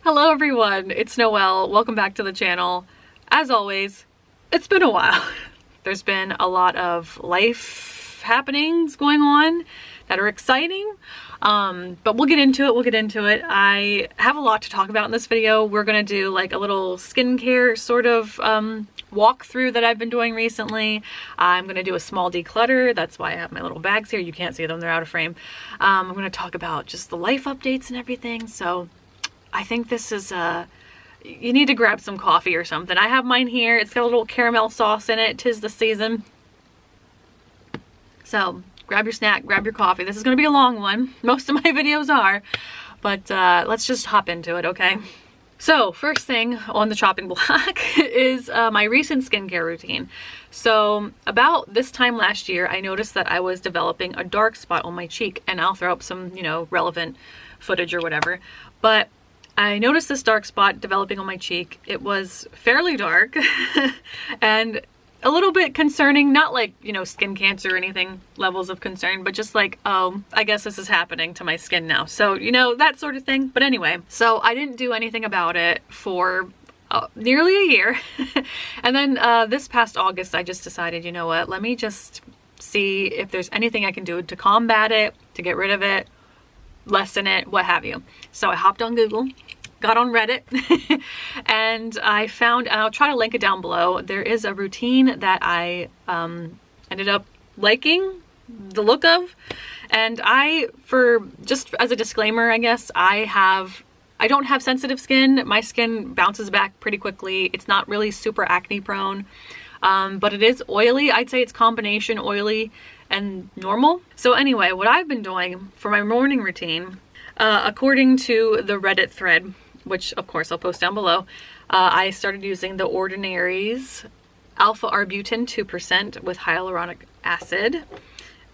Hello everyone, it's Noelle. Welcome back to the channel. As always, it's been a while. There's been a lot of life happenings going on that are exciting, but we'll get into it. I have a lot to talk about in this video. We're gonna do like a little skincare sort of walkthrough that I've been doing recently. I'm gonna do a small declutter. That's why I have my little bags here. You can't see them, they're out of frame. I'm gonna talk about just the life updates and everything. So I think this is you need to grab some coffee or something. I have mine here. It's got a little caramel sauce in it. 'Tis the season. So grab your snack, grab your coffee. This is going to be a long one. Most of my videos are, but let's just hop into it, okay? So first thing on the chopping block is my recent skincare routine. So about this time last year, I noticed that I was developing a dark spot on my cheek, and I'll throw up some, relevant footage or whatever. But I noticed this dark spot developing on my cheek. It was fairly dark and a little bit concerning, not like, skin cancer or anything levels of concern, but just like, oh, I guess this is happening to my skin now. So, that sort of thing. But anyway, so I didn't do anything about it for nearly a year. And then this past August, I just decided, you know what, let me just see if there's anything I can do to combat it, to get rid of it, lessen it, what have you. So I hopped on Google, got on Reddit, and I found, and I'll try to link it down below, there is a routine that I ended up liking the look of. And just as a disclaimer, I guess, I don't have sensitive skin. My skin bounces back pretty quickly. It's not really super acne prone, but it is oily. I'd say it's combination oily and normal. So anyway, what I've been doing for my morning routine, according to the Reddit thread, which of course I'll post down below, I started using the Ordinary's alpha arbutin 2% with hyaluronic acid.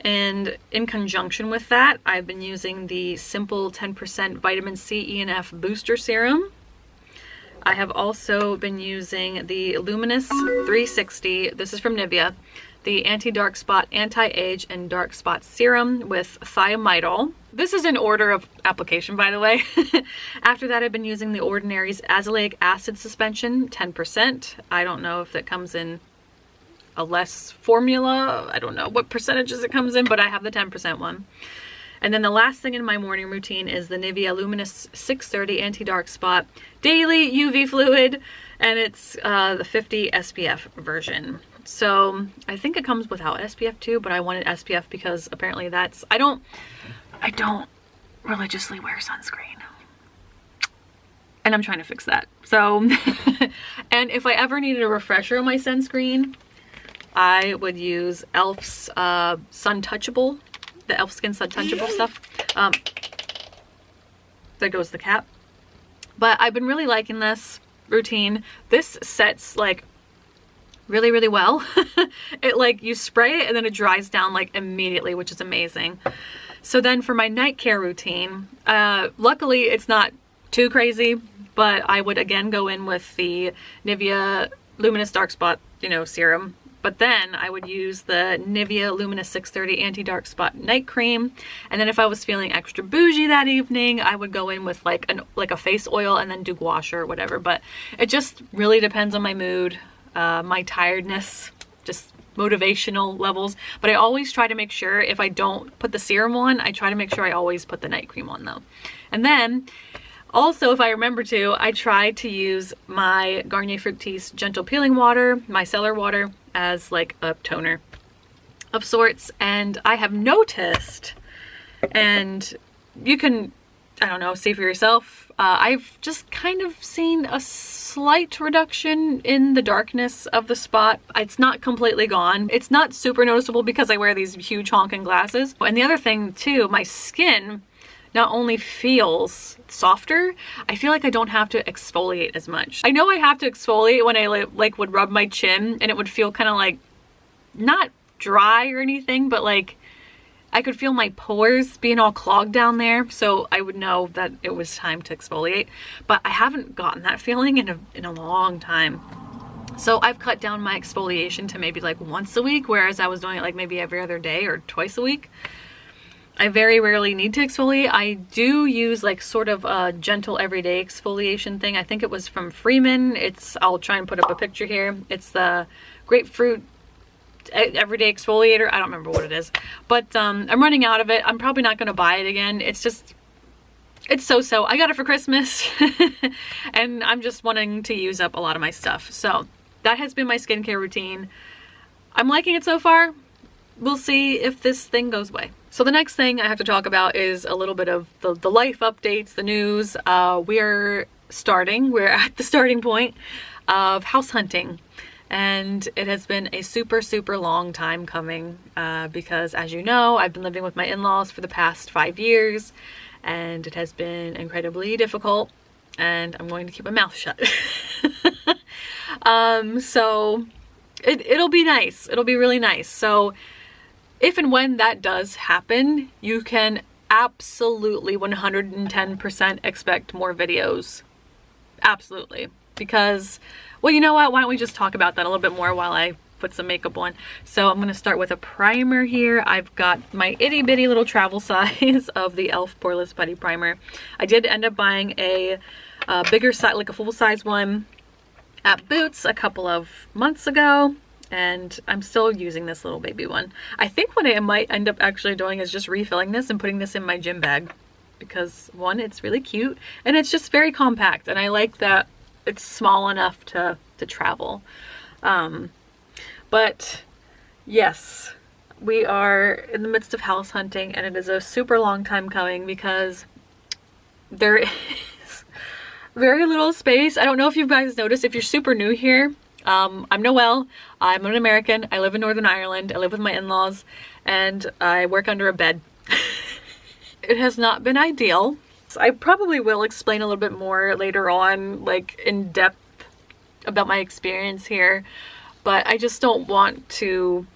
And in conjunction with that, I've been using the Simple 10% vitamin C, E, and F booster serum. I have also been using the Luminous 360, this is from Nivea, the anti-dark spot, anti-age, and dark spot serum with thiamidol. This is in order of application, by the way. After that, I've been using the Ordinary's azelaic acid suspension, 10%. I don't know if that comes in a less formula. I don't know what percentages it comes in, but I have the 10% one. And then the last thing in my morning routine is the Nivea Luminous 630 Anti-Dark Spot Daily UV Fluid, and it's the 50 SPF version. So I think it comes without SPF too, but I wanted SPF because apparently I don't religiously wear sunscreen. And I'm trying to fix that. So, and if I ever needed a refresher on my sunscreen, I would use e.l.f.'s Sun Touchable, the e.l.f. Skin Sun Touchable stuff. There goes the cap. But I've been really liking this routine. This sets like really, really well. It like, you spray it and then it dries down like immediately, which is amazing. So then for my night care routine, luckily it's not too crazy, but I would again go in with the Nivea Luminous Dark Spot, serum. But then I would use the Nivea Luminous 630 Anti-Dark Spot Night Cream. And then if I was feeling extra bougie that evening, I would go in with like a face oil and then do gua sha or whatever. But it just really depends on my mood, my tiredness, just motivational levels. But I always try to make sure, if I don't put the serum on, I try to make sure I always put the night cream on though. And then also, if I remember to, I try to use my Garnier Fructis Gentle Peeling Water, micellar water, as like a toner of sorts. And I have noticed, and you can, I don't know, see for yourself, I've just kind of seen a slight reduction in the darkness of the spot. It's not completely gone. It's not super noticeable because I wear these huge honking glasses. And the other thing too, my skin not only feels softer, I feel like I don't have to exfoliate as much. I know I have to exfoliate when I like would rub my chin, and it would feel kind of like, not dry or anything, but like I could feel my pores being all clogged down there, so I would know that it was time to exfoliate. But I haven't gotten that feeling in a long time. So I've cut down my exfoliation to maybe like once a week, whereas I was doing it like maybe every other day or twice a week. I very rarely need to exfoliate. I do use like sort of a gentle everyday exfoliation thing. I think it was from Freeman. I'll try and put up a picture here. It's the grapefruit everyday exfoliator. I don't remember what it is, but I'm running out of it. I'm probably not going to buy it again. It's so-so. I got it for Christmas and I'm just wanting to use up a lot of my stuff. So that has been my skincare routine. I'm liking it so far. We'll see if this thing goes away. So the next thing I have to talk about is a little bit of the life updates, the news. We're at the starting point of house hunting. And it has been a super, super long time coming because, as you know, I've been living with my in-laws for the past 5 years and it has been incredibly difficult and I'm going to keep my mouth shut. So it'll be nice. It'll be really nice. So if and when that does happen, you can absolutely 110% expect more videos. Absolutely. Because, well, you know what? Why don't we just talk about that a little bit more while I put some makeup on. So I'm going to start with a primer here. I've got my itty bitty little travel size of the e.l.f. Poreless Putty Primer. I did end up buying a bigger size, like a full size one at Boots a couple of months ago. And I'm still using this little baby one. I think what I might end up actually doing is just refilling this and putting this in my gym bag. Because one, it's really cute and it's just very compact. And I like that it's small enough to travel. But yes, we are in the midst of house hunting and it is a super long time coming because there is very little space. I don't know if you guys noticed, if you're super new here, I'm Noelle. I'm an American. I live in Northern Ireland. I live with my in-laws and I work under a bed. It has not been ideal. So I probably will explain a little bit more later on, like in depth about my experience here, but I just don't want to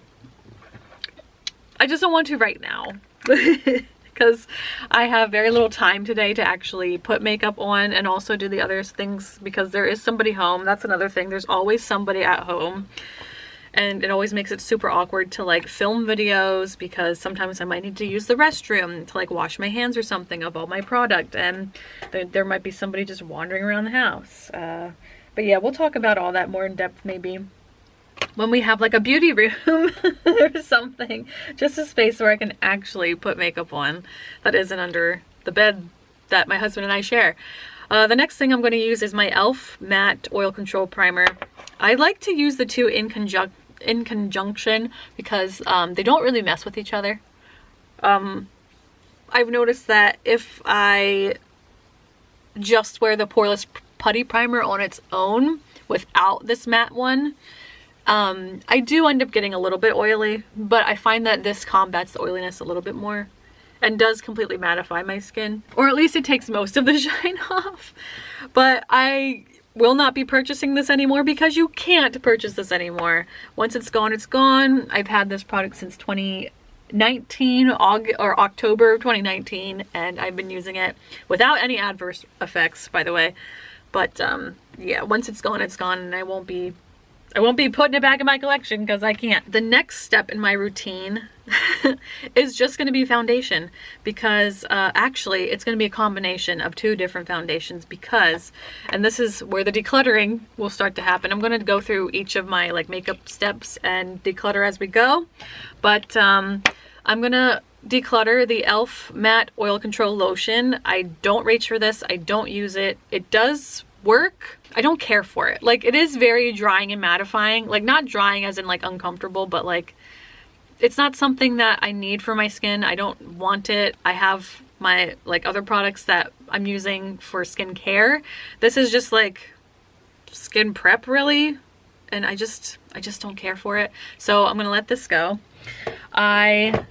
right now because I have very little time today to actually put makeup on and also do the other things because there is somebody home. That's another thing. There's always somebody at home. And it always makes it super awkward to like film videos because sometimes I might need to use the restroom to like wash my hands or something of all my product. And there might be somebody just wandering around the house. But yeah, we'll talk about all that more in depth maybe when we have like a beauty room or something. Just a space where I can actually put makeup on that isn't under the bed that my husband and I share. The next thing I'm going to use is my e.l.f. Matte Oil Control Primer. I like to use the two in conjunction because they don't really mess with each other. I've noticed that if I just wear the Poreless Putty Primer on its own without this matte one, I do end up getting a little bit oily, but I find that this combats the oiliness a little bit more and does completely mattify my skin, or at least it takes most of the shine off. But I will not be purchasing this anymore because you can't purchase this anymore. Once it's gone, it's gone. I've had this product since 2019, October 2019, and I've been using it without any adverse effects, by the way. But yeah, once it's gone, and I won't be putting it back in my collection because I can't. The next step in my routine is just going to be foundation because actually it's going to be a combination of two different foundations because, and this is where the decluttering will start to happen. I'm going to go through each of my like makeup steps and declutter as we go, but I'm going to declutter the e.l.f. Matte Oil Control Lotion. I don't reach for this. I don't use it. It does work. I don't care for it. Like, it is very drying and mattifying. Like, not drying as in like uncomfortable, but like it's not something that I need for my skin. I don't want it. I have my like other products that I'm using for skincare. This is just like skin prep really, and I just don't care for it. So I'm gonna let this go. I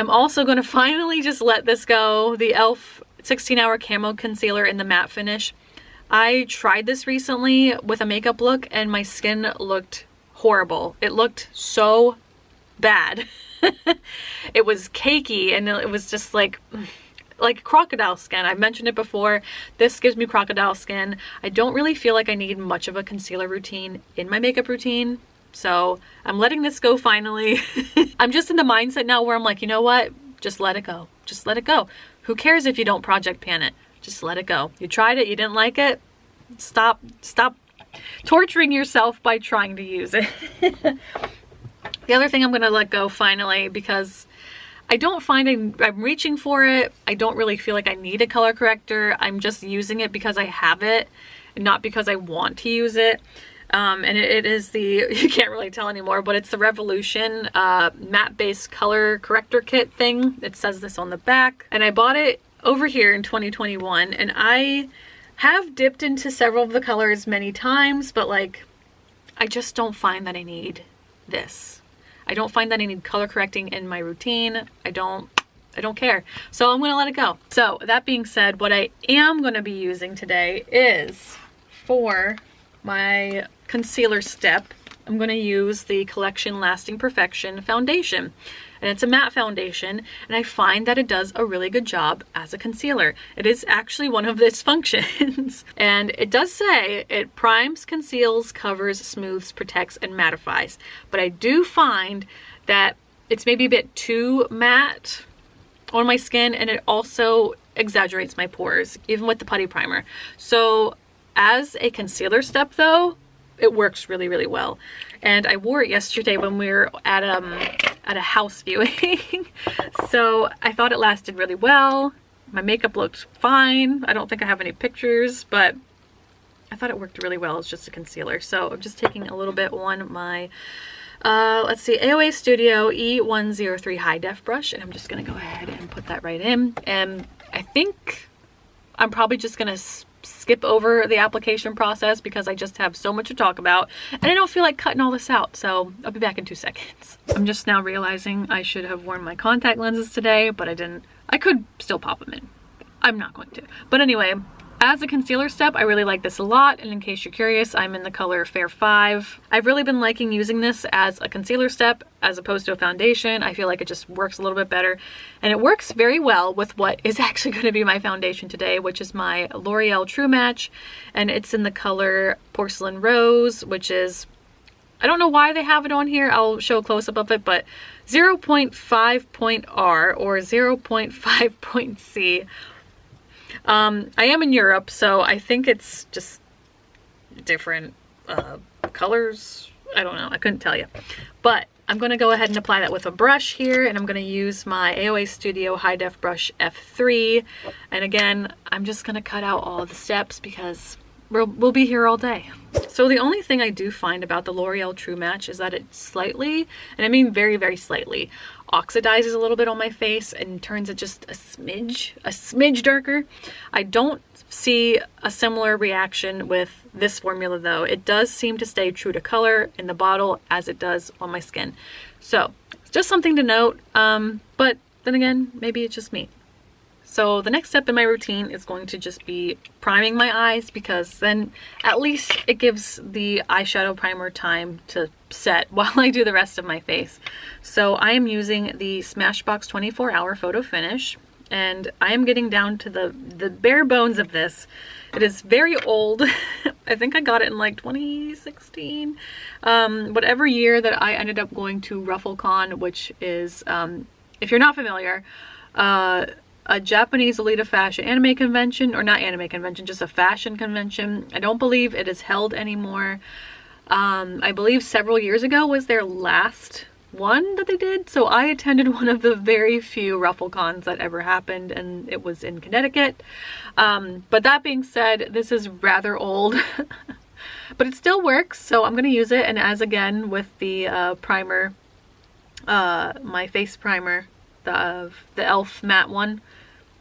am also gonna finally just let this go. The e.l.f. 16-Hour Camo Concealer in the matte finish. I tried this recently with a makeup look and my skin looked horrible. It looked so bad. It was cakey and it was just like crocodile skin. I've mentioned it before. This gives me crocodile skin. I don't really feel like I need much of a concealer routine in my makeup routine. So I'm letting this go finally. I'm just in the mindset now where I'm like, you know what? Just let it go. Just let it go. Who cares if you don't project pan it? Just let it go. You tried it, you didn't like it. Stop torturing yourself by trying to use it. The other thing I'm going to let go finally, because I don't find I'm reaching for it. I don't really feel like I need a color corrector. I'm just using it because I have it, and not because I want to use it. And it is the, you can't really tell anymore, but it's the Revolution matte-based color corrector kit thing. It says this on the back. And I bought it over here in 2021, and I have dipped into several of the colors many times, but like, I just don't find that I need this. I don't find that I need color correcting in my routine. I don't care. So I'm gonna let it go. So that being said, what I am gonna be using today is, for my concealer step, I'm gonna use the Collection Lasting Perfection foundation. And it's a matte foundation, and I find that it does a really good job as a concealer. It is actually one of its functions. And it does say it primes, conceals, covers, smooths, protects, and mattifies. But I do find that it's maybe a bit too matte on my skin, and it also exaggerates my pores, even with the putty primer. So as a concealer step though, it works really, really well. And I wore it yesterday when we were at a house viewing. So I thought it lasted really well. My makeup looked fine. I don't think I have any pictures, but I thought it worked really well as just a concealer. So I'm just taking a little bit on my, let's see, AOA Studio E103 High Def brush, and I'm just gonna go ahead and put that right in. And I think I'm probably just gonna skip over the application process because I just have so much to talk about, and I don't feel like cutting all this out. So I'll be back in 2 seconds. I'm just now realizing I should have worn my contact lenses today, but I didn't. I could still pop them in. I'm not going to. But anyway, as a concealer step, I really like this a lot, and in case you're curious, I'm in the color Fair 5. I've really been liking using this as a concealer step as opposed to a foundation. I feel like it just works a little bit better, and it works very well with what is actually going to be my foundation today, which is my L'Oreal True Match, and it's in the color Porcelain Rose, which is, I don't know why they have it on here. I'll show a close-up of it, but 0.5.R or 0.5.C. I am in Europe, so I think it's just different colors. I don't know. I couldn't tell you. But I'm going to go ahead and apply that with a brush here, and I'm going to use my AOA Studio High Def Brush F3. And again, I'm just going to cut out all the steps because we'll be here all day. So the only thing I do find about the L'Oreal True Match is that it slightly, and I mean very, very slightly, oxidizes a little bit on my face and turns it just a smidge darker. I don't see a similar reaction with this formula though. It does seem to stay true to color in the bottle as it does on my skin. So it's just something to note, but then again, maybe it's just me. So the next step in my routine is going to just be priming my eyes, because then at least it gives the eyeshadow primer time to set while I do the rest of my face. So I am using the Smashbox 24-Hour Photo Finish, and I am getting down to the bare bones of this. It is very old. I think I got it in like 2016. Whatever year that I ended up going to RuffleCon, which is, if you're not familiar, a Japanese Alita fashion anime convention, or not anime convention, just a fashion convention. I don't believe it is held anymore. I believe several years ago was their last one that they did. So I attended one of the very few RuffleCons that ever happened, and it was in Connecticut. But that being said, this is rather old, but it still works. So I'm going to use it. And as again with the primer, my face primer, the e.l.f. matte one,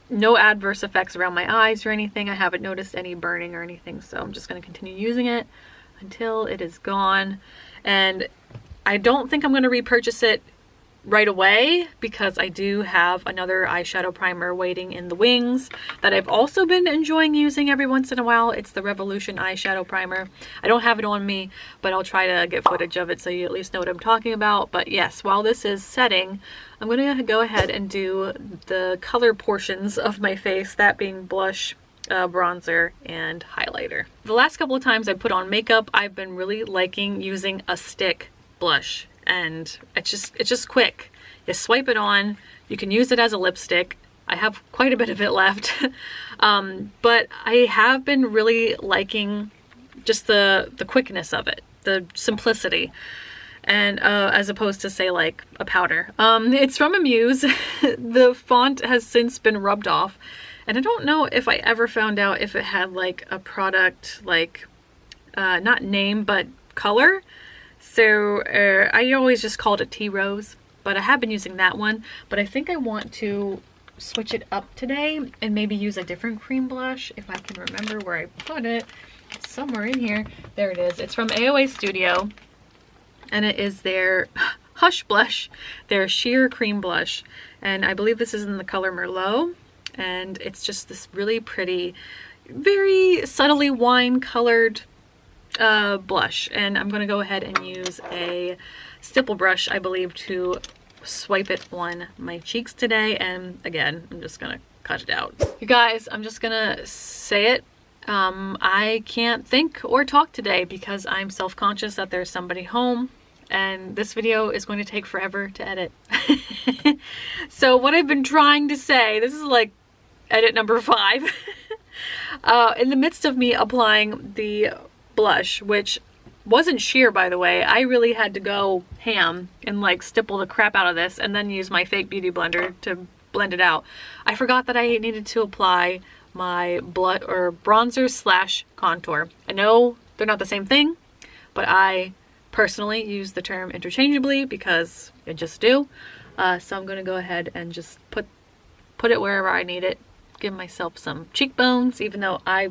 no adverse effects around my eyes or anything. I haven't noticed any burning or anything, so I'm just going to continue using it until it is gone. And I don't think I'm going to repurchase it right away, because I do have another eyeshadow primer waiting in the wings that I've also been enjoying using every once in a while. It's the Revolution eyeshadow primer. I don't have it on me, but I'll try to get footage of it so you at least know what I'm talking about. But yes, while this is setting, I'm going to go ahead and do the color portions of my face, that being blush, bronzer, and highlighter. The last couple of times I put on makeup, I've been really liking using a stick blush and it's just quick. You swipe it on, you can use it as a lipstick. I have quite a bit of it left. But I have been really liking just the quickness of it, the simplicity, and as opposed to say like a powder. It's from Amuse. The font has since been rubbed off, and I don't know if I ever found out if it had like a product like not name but color. So I always just called it Tea Rose, but I have been using that one. But I think I want to switch it up today and maybe use a different cream blush if I can remember where I put it. It's somewhere in here. There it is. It's from AOA Studio, and it is their Hush Blush, their sheer cream blush, and I believe this is in the color Merlot, and it's just this really pretty, very subtly wine colored blush. And I'm going to go ahead and use a stipple brush, I believe, to swipe it on my cheeks today. And again, I'm just gonna cut it out. You guys, I'm just gonna say it. I can't think or talk today because I'm self-conscious that there's somebody home, and this video is going to take forever to edit. So what I've been trying to say, this is like edit number 5. In the midst of me applying the blush, which wasn't sheer, by the way. I really had to go ham and like stipple the crap out of this and then use my fake beauty blender to blend it out. I forgot that I needed to apply my bronzer slash contour. I know they're not the same thing, but I personally use the term interchangeably because I just do. So I'm gonna go ahead and just put it wherever I need it. Give myself some cheekbones, even though I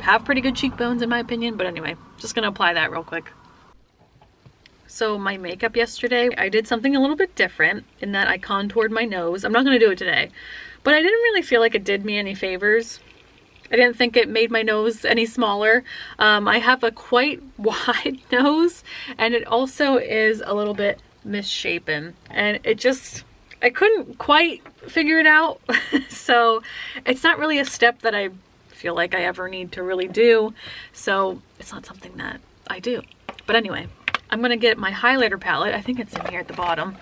have pretty good cheekbones in my opinion. But anyway, just gonna apply that real quick. So my makeup yesterday, I did something a little bit different in that I contoured my nose. I'm not gonna do it today, but I didn't really feel like it did me any favors. I didn't think it made my nose any smaller. I have a quite wide nose, and it also is a little bit misshapen, and I couldn't quite figure it out. So it's not really a step that I feel like I ever need to really do, so it's not something that I do. But anyway, I'm gonna get my highlighter palette. I think it's in here at the bottom.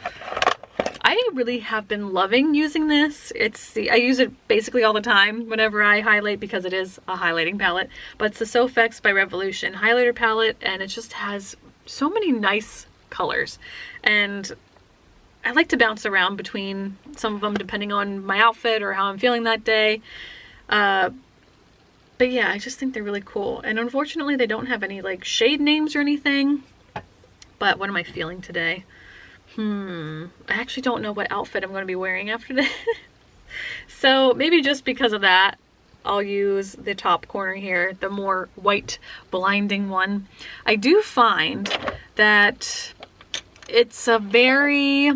I really have been loving using this. I use it basically all the time whenever I highlight because it is a highlighting palette. But it's the SoFX by Revolution highlighter palette, and it just has so many nice colors. And I like to bounce around between some of them depending on my outfit or how I'm feeling that day. But yeah, I just think they're really cool. And unfortunately, they don't have any like shade names or anything. But what am I feeling today? I actually don't know what outfit I'm going to be wearing after this. So maybe just because of that, I'll use the top corner here, the more white blinding one. I do find that it's a very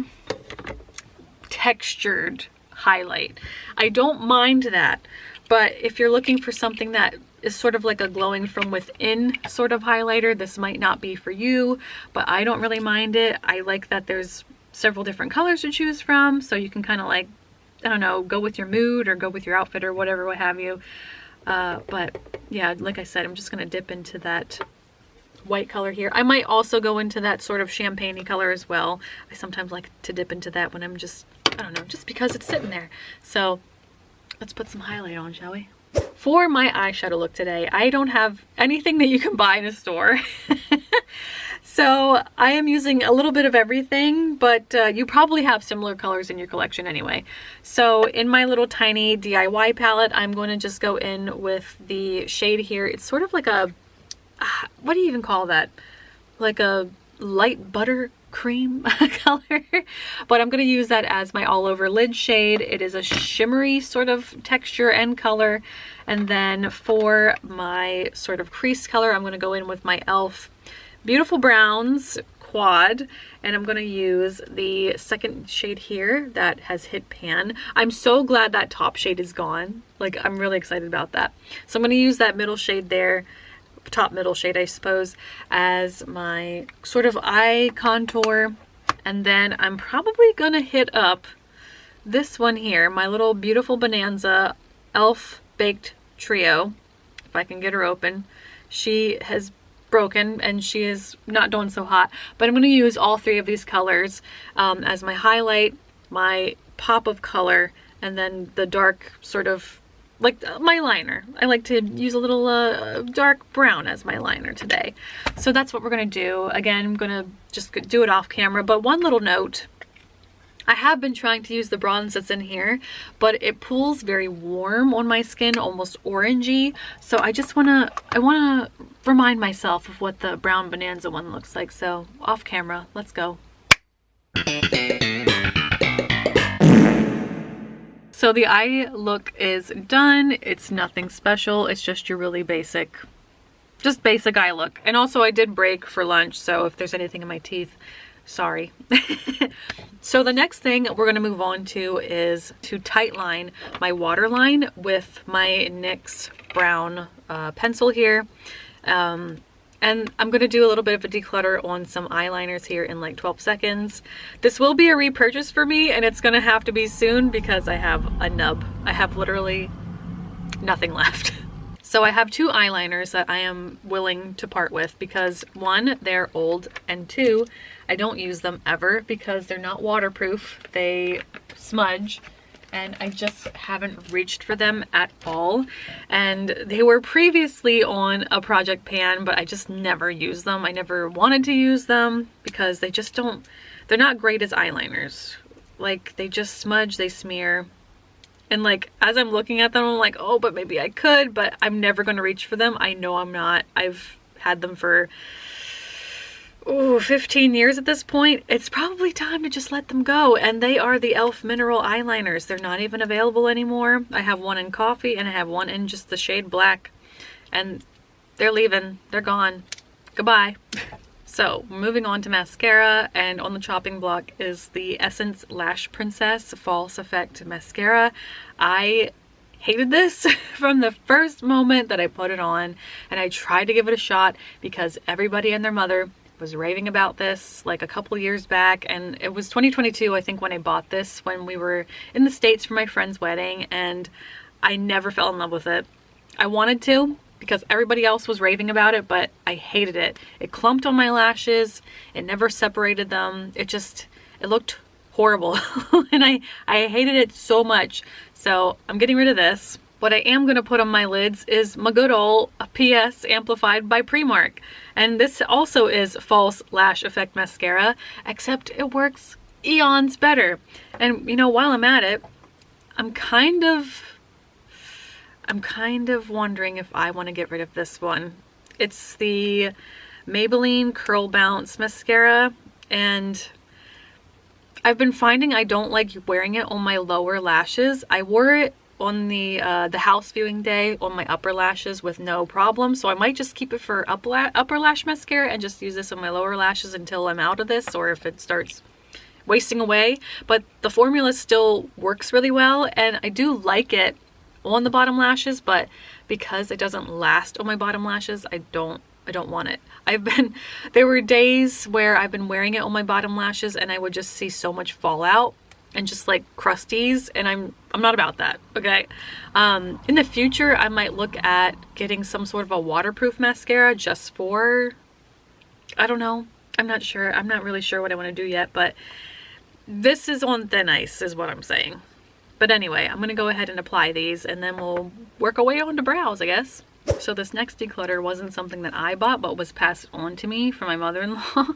textured highlight. I don't mind that, but if you're looking for something that is sort of like a glowing from within sort of highlighter, this might not be for you, but I don't really mind it. I like that there's several different colors to choose from, so you can kind of like, I don't know, go with your mood or go with your outfit or whatever, what have you. But yeah, like I said, I'm just gonna dip into that white color here. I might also go into that sort of champagne-y color as well. I sometimes like to dip into that when I'm just, I don't know, just because it's sitting there. So let's put some highlight on, shall we? For my eyeshadow look today, I don't have anything that you can buy in a store. So I am using a little bit of everything, but you probably have similar colors in your collection anyway. So in my little tiny DIY palette, I'm going to just go in with the shade here. It's sort of like a, what do you even call that? Like a light buttercream color. But I'm going to use that as my all over lid shade. It is a shimmery sort of texture and color. And then for my sort of crease color, I'm going to go in with my e.l.f. Beautiful Browns quad, and I'm going to use the second shade here that has hit pan. I'm so glad that top shade is gone. Like, I'm really excited about that. So I'm going to use that middle shade there, top middle shade I suppose, as my sort of eye contour. And then I'm probably going to hit up this one here, my little Beautiful Bonanza e.l.f. Baked Trio, if I can get her open. She has broken and she is not doing so hot, but I'm going to use all three of these colors as my highlight, my pop of color, and then the dark sort of like my liner. I like to use a little dark brown as my liner today. So that's what we're going to do. Again, I'm going to just do it off camera, but one little note. I have been trying to use the bronze that's in here, but it pulls very warm on my skin, almost orangey. So I want to remind myself of what the brown Bonanza one looks like. So off camera, let's go. So the eye look is done. It's nothing special. It's just your really basic eye look. And also I did break for lunch, so if there's anything in my teeth, sorry. So the next thing we're going to move on to is to tightline my waterline with my NYX brown pencil here. And I'm going to do a little bit of a declutter on some eyeliners here in like 12 seconds. This will be a repurchase for me, and it's going to have to be soon because I have a nub. I have literally nothing left. So I have two eyeliners that I am willing to part with because one, they're old, and two, I don't use them ever because they're not waterproof. They smudge and I just haven't reached for them at all. And they were previously on a project pan, but I just never used them. I never wanted to use them because they just don't, they're not great as eyeliners. Like they just smudge, they smear. And like, as I'm looking at them, I'm like, oh, but maybe I could, but I'm never going to reach for them. I know I'm not. I've had them for 15 years at this point. It's probably time to just let them go. And they are the e.l.f. mineral eyeliners. They're not even available anymore. I have one in coffee and I have one in just the shade black, and they're leaving. They're gone. Goodbye. So moving on to mascara, and on the chopping block is the Essence Lash Princess False Effect Mascara. I hated this from the first moment that I put it on, and I tried to give it a shot because everybody and their mother was raving about this like a couple years back, and it was 2022 I think when I bought this, when we were in the States for my friend's wedding, and I never fell in love with it. I wanted to because everybody else was raving about it, but I hated it. It clumped on my lashes, it never separated them, it looked horrible and I hated it so much. So I'm getting rid of this. What I am going to put on my lids is my good old PS Amplified by Primark. And this also is False Lash Effect Mascara, except it works eons better. And you know, while I'm at it, I'm kind of wondering if I want to get rid of this one. It's the Maybelline Curl Bounce Mascara, and I've been finding I don't like wearing it on my lower lashes. I wore it on the house viewing day on my upper lashes with no problem, so I might just keep it for upper lash mascara and just use this on my lower lashes until I'm out of this, or if it starts wasting away. But the formula still works really well, and I do like it on the bottom lashes, but because it doesn't last on my bottom lashes, I don't want it. There were days where I've been wearing it on my bottom lashes and I would just see so much fallout and just like crusties, and I'm not about that, okay? In the future, I might look at getting some sort of a waterproof mascara just for, I don't know. I'm not sure. I'm not really sure what I want to do yet, but this is on thin ice is what I'm saying. But anyway, I'm going to go ahead and apply these, and then we'll work our way on to brows, I guess. So this next declutter wasn't something that I bought, but was passed on to me from my mother-in-law.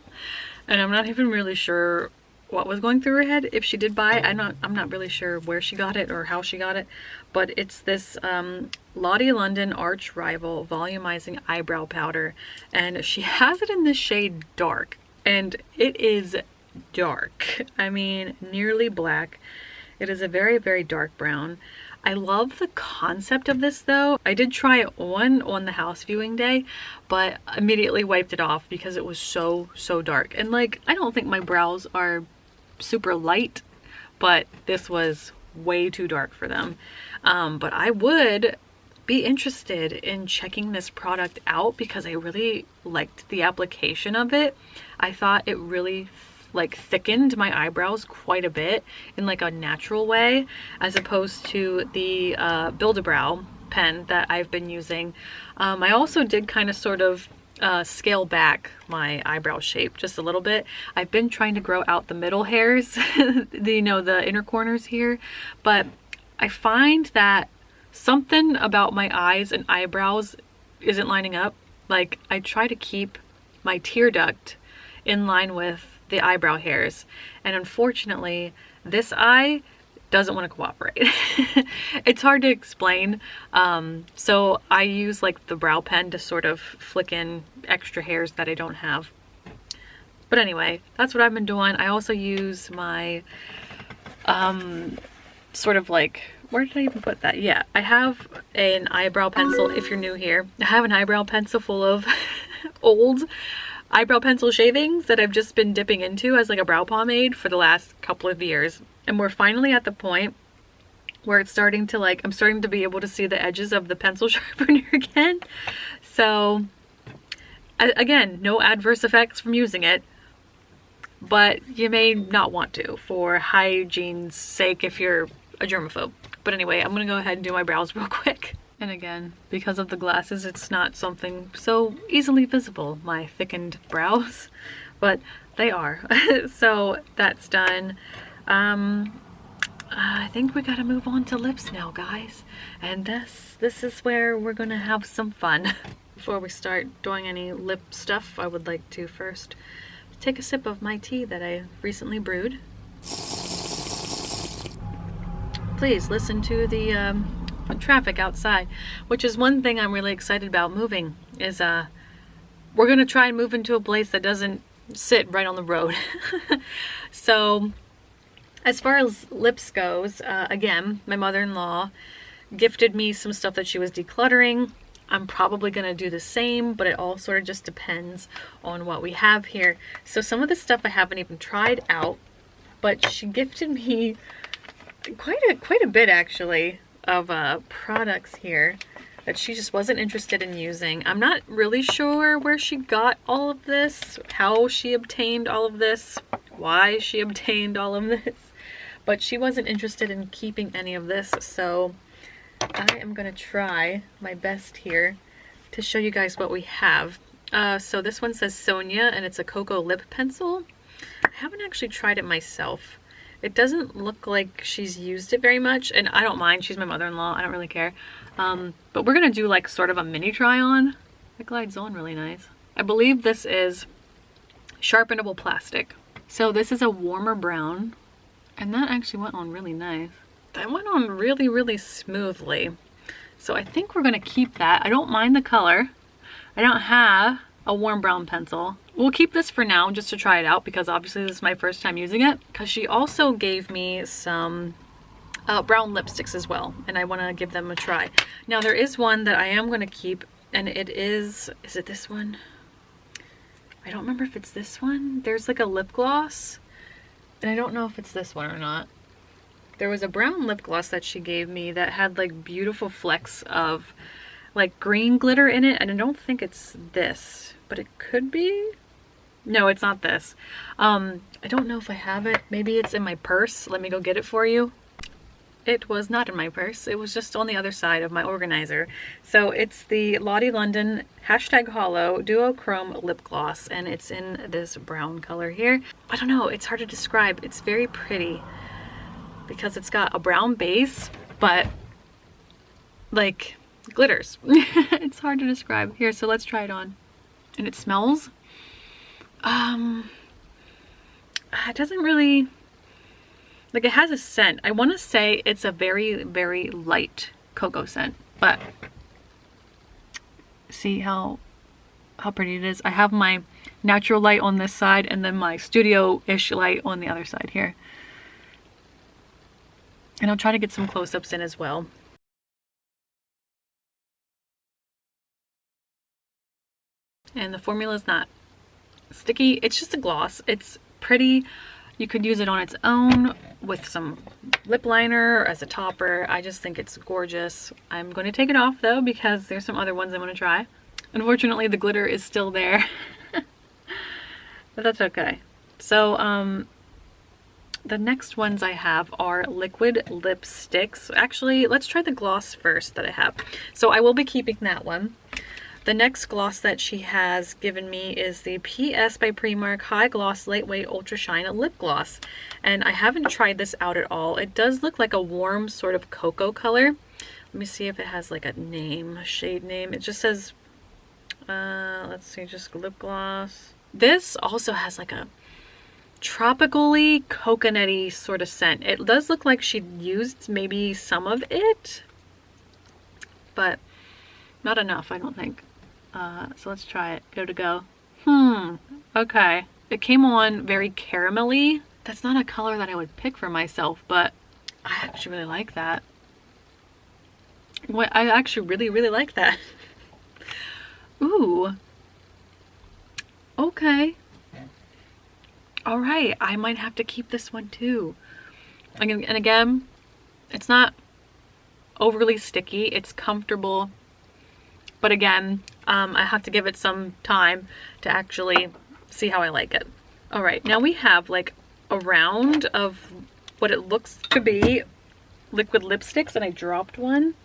And I'm not even really sure what was going through her head. If she did buy it, I'm not really sure where she got it or how she got it. But it's this Lottie London Arch Rival Volumizing Eyebrow Powder. And she has it in this shade Dark. And it is dark. I mean, nearly black. It is a very, very dark brown. I love the concept of this though. I did try it on the house viewing day, but immediately wiped it off because it was so dark. And like, I don't think my brows are super light, but this was way too dark for them. But I would be interested in checking this product out because I really liked the application of it. I thought it really like thickened my eyebrows quite a bit in like a natural way, as opposed to the Build-A-Brow pen that I've been using. I also did kind of sort of scale back my eyebrow shape just a little bit. I've been trying to grow out the middle hairs, you know, the inner corners here, but I find that something about my eyes and eyebrows isn't lining up. Like, I try to keep my tear duct in line with the eyebrow hairs, and unfortunately this eye doesn't want to cooperate. It's hard to explain. So I use like the brow pen to sort of flick in extra hairs that I don't have. But anyway, that's what I've been doing. I also use my sort of like, where did I even put that? Yeah, I have an eyebrow pencil. If you're new here, I have an eyebrow pencil full of old eyebrow pencil shavings that I've just been dipping into as like a brow pomade for the last couple of years. And we're finally at the point where it's starting to like, I'm starting to be able to see the edges of the pencil sharpener again. So again, no adverse effects from using it, but you may not want to for hygiene's sake if you're a germaphobe. But anyway, I'm gonna go ahead and do my brows real quick. And again, because of the glasses, it's not something so easily visible, my thickened brows, but they are. So that's done. I think we gotta move on to lips now, guys. And this is where we're gonna have some fun. Before we start doing any lip stuff, I would like to first take a sip of my tea that I recently brewed. Please listen to the traffic outside, which is one thing I'm really excited about moving, is we're gonna try and move into a place that doesn't sit right on the road. So as far as lips goes, again, my mother-in-law gifted me some stuff that she was decluttering. I'm probably gonna do the same, but it all sort of just depends on what we have here. So some of the stuff I haven't even tried out, but she gifted me quite a bit actually of products here that she just wasn't interested in using. I'm not really sure where she got all of this, how she obtained all of this, why she obtained all of this, but she wasn't interested in keeping any of this. So I am gonna try my best here to show you guys what we have. So this one says Sonia, and it's a cocoa lip pencil. I haven't actually tried it myself. It doesn't look like she's used it very much, and I don't mind. She's my mother-in-law. I don't really care. But we're gonna do like sort of a mini try on. It glides on really nice. I believe this is sharpenable plastic. So this is a warmer brown, and that actually went on really nice. That went on really, really smoothly. So I think we're gonna keep that. I don't mind the color. I don't have a warm brown pencil. We'll keep this for now just to try it out, because obviously this is my first time using it. Because she also gave me some brown lipsticks as well, and I want to give them a try. Now there is one that I am going to keep, and it is it this one? I don't remember if it's this one. There's like a lip gloss, and I don't know if it's this one or not. There was a brown lip gloss that she gave me that had like beautiful flecks of like green glitter in it, and I don't think it's this, but it could be. No, it's not this. I don't know if I have it. Maybe it's in my purse. Let me go get it for you. It was not in my purse. It was just on the other side of my organizer. So it's the Lottie London #Hollow Duochrome Lip Gloss, and it's in this brown color here. I don't know, it's hard to describe. It's very pretty because it's got a brown base, but like glitters. It's hard to describe. Here, so let's try it on. And it smells, it doesn't really, like, it has a scent. I want to say it's a very, very light cocoa scent, but see how pretty it is. I have my natural light on this side and then my studio-ish light on the other side here. And I'll try to get some close-ups in as well. And the formula is not sticky. It's just a gloss. It's pretty. You could use it on its own with some lip liner or as a topper. I just think it's gorgeous. I'm going to take it off though because there's some other ones I want to try. Unfortunately, the glitter is still there, but that's okay. So the next ones I have are liquid lipsticks. Actually, let's try the gloss first that I have. So I will be keeping that one. The next gloss that she has given me is the PS by Primark High Gloss Lightweight Ultra Shine Lip Gloss. And I haven't tried this out at all. It does look like a warm sort of cocoa color. Let me see if it has like a name, a shade name. It just says, let's see, just lip gloss. This also has like a tropically coconutty sort of scent. It does look like she used maybe some of it, but not enough, I don't think. So let's try it. Go to go. Okay. It came on very caramelly. That's not a color that I would pick for myself, but I actually really like that. I actually really like that. Ooh. Okay. All right. I might have to keep this one too. And again, it's not overly sticky. It's comfortable. But again, I have to give it some time to actually see how I like it. All right, now we have like a round of what it looks to be liquid lipsticks, and I dropped one.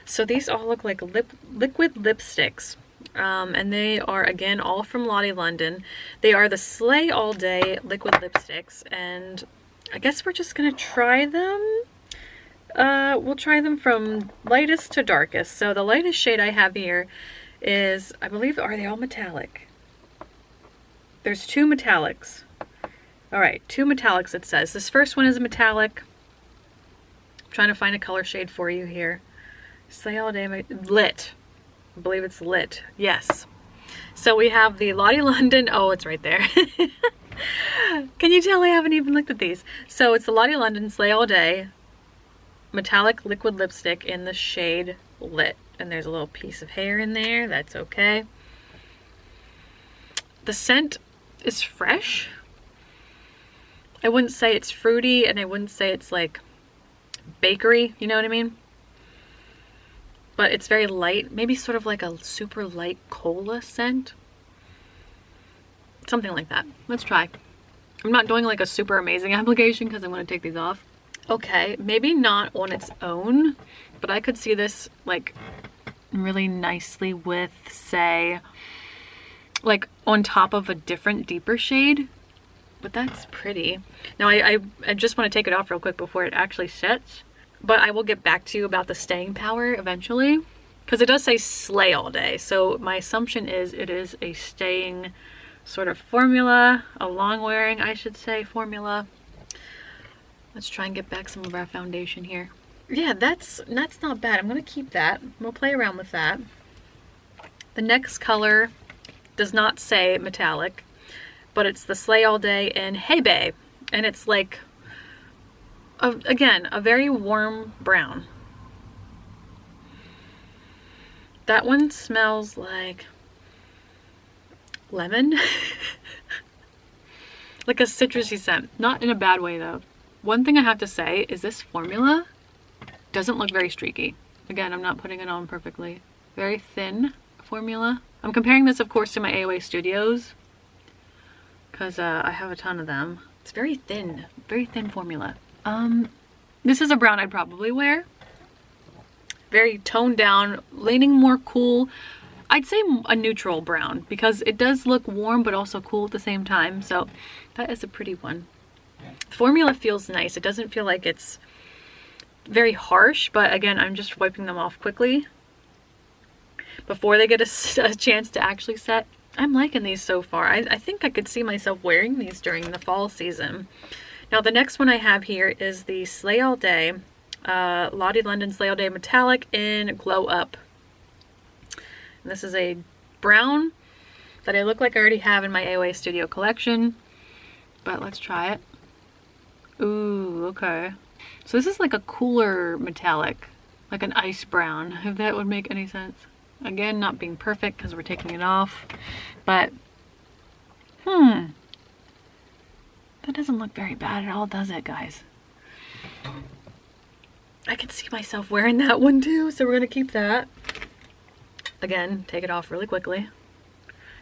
So these all look like liquid lipsticks. And they are, again, all from Lottie London. They are the Slay All Day liquid lipsticks, and I guess we're just gonna try them. We'll try them from lightest to darkest. So the lightest shade I have here is, I believe, are they all metallic? There's 2 metallics. All right, 2 metallics it says. This first one is a metallic. I'm trying to find a color shade for you here. Slay All Day, lit. I believe it's lit. Yes. So we have the Lottie London. Oh, it's right there. Can you tell I haven't even looked at these? So it's the Lottie London Slay All Day metallic liquid lipstick in the shade Lit. And there's a little piece of hair in there. That's okay. The scent is fresh. I wouldn't say it's fruity, and I wouldn't say it's like bakery, you know what I mean? But it's very light, maybe sort of like a super light cola scent. Something like that. Let's try. I'm not doing like a super amazing application because I'm going to take these off. Okay, maybe not on its own, but I could see this like really nicely with, say, like on top of a different deeper shade. But that's pretty. Now I just want to take it off real quick before it actually sets. But I will get back to you about the staying power eventually, because it does say Slay All Day. So my assumption is it is a staying sort of formula, a long wearing, I should say, formula. Let's try and get back some of our foundation here. Yeah, that's not bad. I'm going to keep that. We'll play around with that. The next color does not say metallic, but it's the Slay All Day in Hey Bae. And it's like, again, a very warm brown. That one smells like lemon. Like a citrusy scent. Not in a bad way though. One thing I have to say is this formula doesn't look very streaky. Again, I'm not putting it on perfectly. Very thin formula. I'm comparing this, of course, to my AOA Studios because I have a ton of them. It's very thin formula. This is a brown I'd probably wear. Very toned down, leaning more cool. I'd say a neutral brown because it does look warm but also cool at the same time. So that is a pretty one. The formula feels nice. It doesn't feel like it's very harsh, but again, I'm just wiping them off quickly before they get a chance to actually set. I'm liking these so far. I think I could see myself wearing these during the fall season. Now the next one I have here is the Slay All Day, Lottie London Slay All Day Metallic in Glow Up. And this is a brown that I look like I already have in my AOA Studio collection, but let's try it. Ooh, okay. So this is like a cooler metallic, like an ice brown, if that would make any sense. Again, not being perfect because we're taking it off, but that doesn't look very bad at all, does it, guys? I can see myself wearing that one too, so we're gonna keep that. Again, take it off really quickly.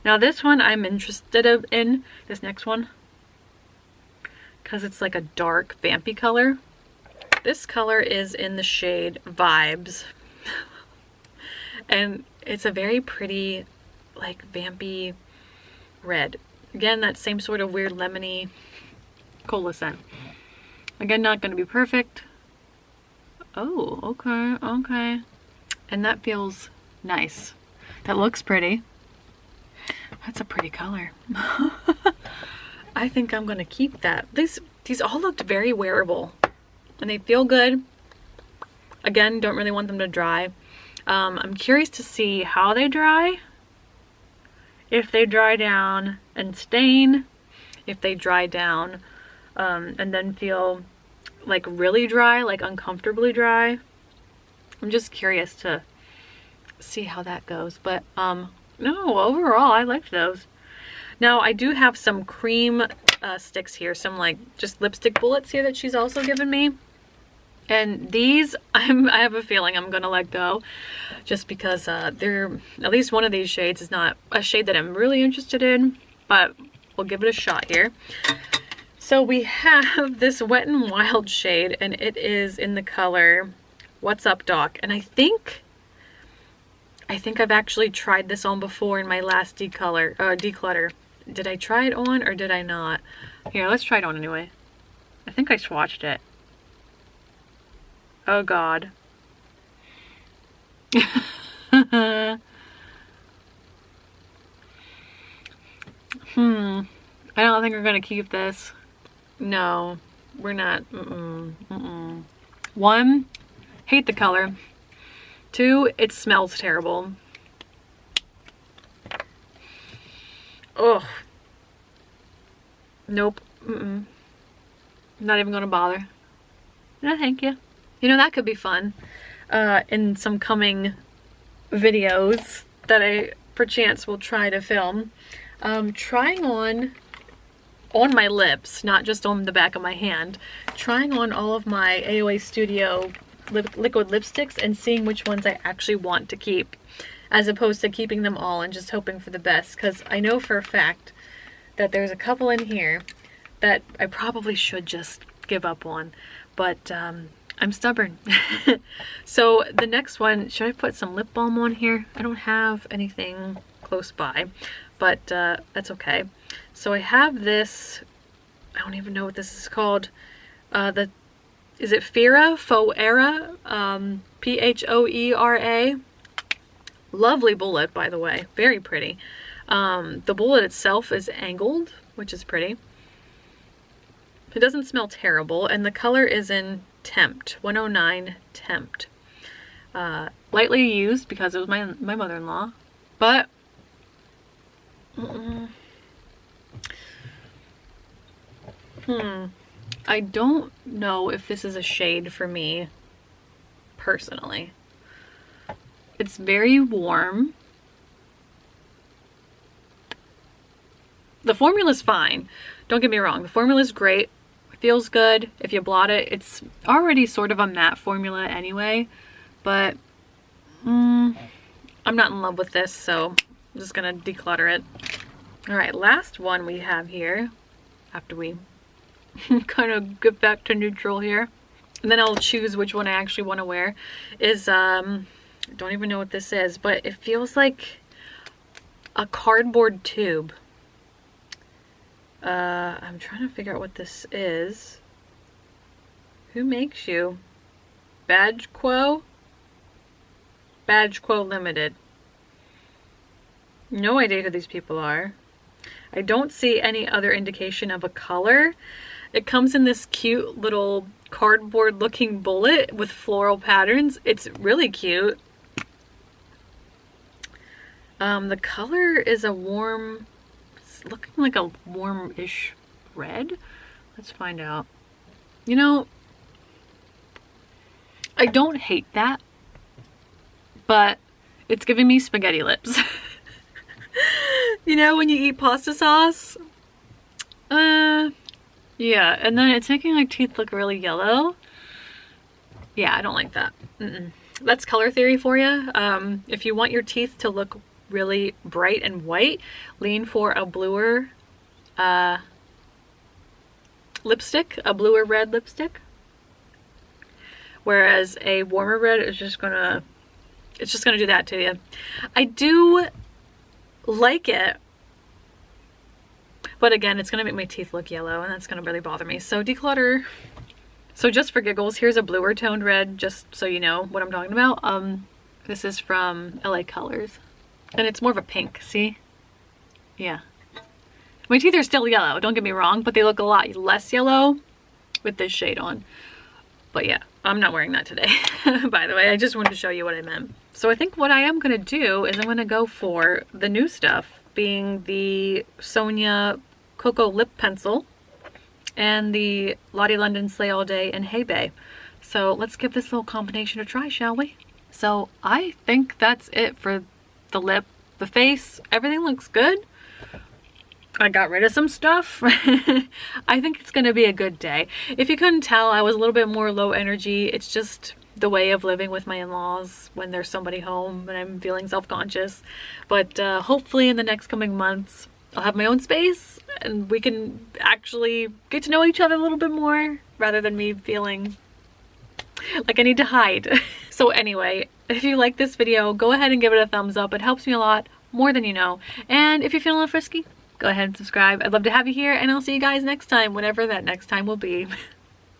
Now this one I'm interested in, this next one, because it's like a dark vampy color. This color is in the shade Vibes. And It's a very pretty, like, vampy red. Again, that same sort of weird lemony cola scent. Again, not going to be perfect. Oh, okay, okay. And that feels nice. That looks pretty. That's a pretty color. I think I'm going to keep that. These all looked very wearable. And they feel good. Again, don't really want them to dry. I'm curious to see how they dry. If they dry down and stain. If they dry down and then feel like really dry, like uncomfortably dry. I'm just curious to see how that goes. But no, overall I liked those. Now I do have some cream sticks here, some like just lipstick bullets here that she's also given me. And these, I have a feeling I'm gonna let go, just because they're, at least one of these shades is not a shade that I'm really interested in, but we'll give it a shot here. So we have this Wet n Wild shade, and it is in the color What's Up Doc. And I think I've actually tried this on before in my last declutter. Did I try it on or did I not? Here, let's try it on anyway. I think I swatched it. Oh God. I don't think we're gonna keep this. No, we're not. One, hate the color. Two, it smells terrible. Ugh. Nope. Not even gonna bother. No, thank you. You know, that could be fun in some coming videos that I perchance will try to film. Trying on my lips, not just on the back of my hand, trying on all of my AOA Studio liquid lipsticks and seeing which ones I actually want to keep, as opposed to keeping them all and just hoping for the best, because I know for a fact that there's a couple in here that I probably should just give up on, but I'm stubborn. So the next one, should I put some lip balm on here? I don't have anything close by, but that's okay. So I have this, I don't even know what this is called. Is it Phera? P-H-O-E-R-A. Lovely bullet, by the way. Very pretty. The bullet itself is angled, which is pretty. It doesn't smell terrible, and the color is in Tempt, 109 Tempt. Lightly used because it was my mother-in-law, but I don't know if this is a shade for me personally. It's very warm. The formula's fine. Don't get me wrong. The formula's great. Feels good. If you blot it, it's already sort of a matte formula anyway, but I'm not in love with this, so I'm just gonna declutter it. All right, last one we have here, after we kind of get back to neutral here, and then I'll choose which one I actually want to wear, is don't even know what this is, but it feels like a cardboard tube. I'm trying to figure out what this is. Who makes you? Badge Quo Limited. No idea who these people are. I don't see any other indication of a color. It comes in this cute little cardboard looking bullet with floral patterns. It's really cute. The color is a warm, it's looking like a warm-ish red. Let's find out. You know, I don't hate that, but it's giving me spaghetti lips. You know, when you eat pasta sauce? Yeah, and then it's making my teeth look really yellow. Yeah, I don't like that. That's color theory for you. If you want your teeth to look really bright and white, lean for a bluer lipstick, a bluer red lipstick. Whereas a warmer red is just gonna it's just gonna do that to you. I do like it, but again, it's gonna make my teeth look yellow and that's gonna really bother me. So declutter. So just for giggles, here's a bluer toned red, just so you know what I'm talking about. This is from LA Colors and it's more of a pink, see? Yeah. My teeth are still yellow, don't get me wrong, but they look a lot less yellow with this shade on. But yeah, I'm not wearing that today, by the way. I just wanted to show you what I meant. So I think what I am gonna do is I'm gonna go for the new stuff, being the Sonia Cocoa Lip Pencil and the Lottie London Slay All Day and Hey Bae. So let's give this little combination a try, shall we? So I think that's it for the lip. The face, everything looks good. I got rid of some stuff. I think it's gonna be a good day. If you couldn't tell, I was a little bit more low energy. It's just the way of living with my in-laws when there's somebody home and I'm feeling self-conscious. But hopefully in the next coming months, I'll have my own space and we can actually get to know each other a little bit more rather than me feeling like I need to hide. So anyway, if you like this video, go ahead and give it a thumbs up. It helps me a lot, more than you know. And if you're feeling a little frisky, go ahead and subscribe. I'd love to have you here and I'll see you guys next time, whenever that next time will be.